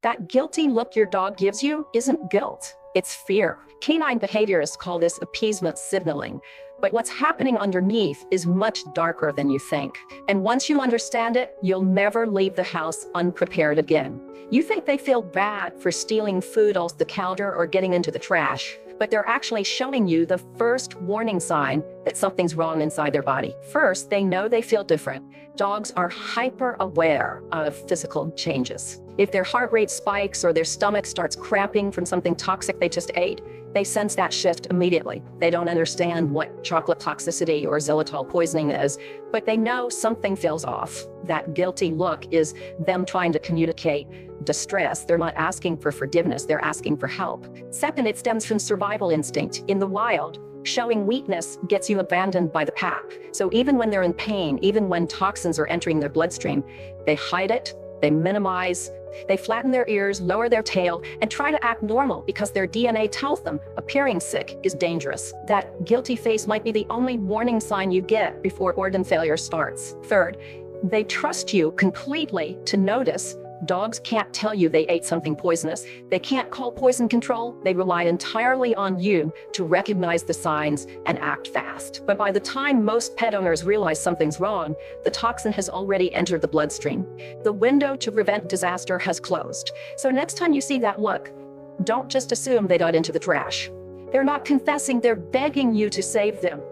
That guilty look your dog gives you isn't guilt, it's fear. Canine behaviorists call this appeasement signaling. But what's happening underneath is much darker than you think. And once you understand it, you'll never leave the house unprepared again. You think they feel bad for stealing food off the counter or getting into the trash, but they're actually showing you the first warning sign that something's wrong inside their body. First, they know they feel different. Dogs are hyper aware of physical changes. If their heart rate spikes or their stomach starts cramping from something toxic they just ate, they sense that shift immediately. They don't understand what chocolate toxicity or xylitol poisoning is, but they know something feels off. That guilty look is them trying to communicate distress. They're not asking for forgiveness, they're asking for help. Second, it stems from survival instinct. In the wild, showing weakness gets you abandoned by the pack. So even when they're in pain, even when toxins are entering their bloodstream, they hide it, they minimize, they flatten their ears, lower their tail, and try to act normal because their DNA tells them appearing sick is dangerous. That guilty face might be the only warning sign you get before organ failure starts. Third, they trust you completely to notice. Dogs can't tell you they ate something poisonous. They can't call poison control. They rely entirely on you to recognize the signs and act fast. But by the time most pet owners realize something's wrong, the toxin has already entered the bloodstream. The window to prevent disaster has closed. So next time you see that look, don't just assume they got into the trash. They're not confessing, they're begging you to save them.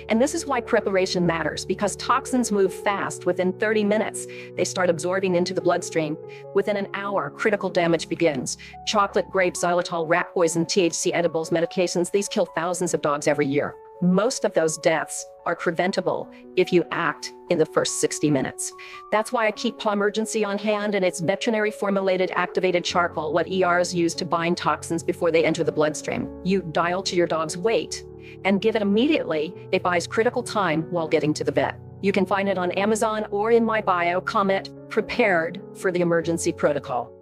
And this is why preparation matters, because toxins move fast. Within 30 minutes, they start absorbing into the bloodstream. Within an hour, critical damage begins. Chocolate, grape, xylitol, rat poison, THC edibles, medications, these kill thousands of dogs every year. Most of those deaths are preventable if you act in the first 60 minutes. That's why I keep PawMergency on hand, and it's veterinary formulated activated charcoal, what ERs use to bind toxins before they enter the bloodstream. You dial to your dog's weight and give it immediately. It buys critical time while getting to the vet. You can find it on Amazon or in my bio. Comment prepared for the emergency protocol.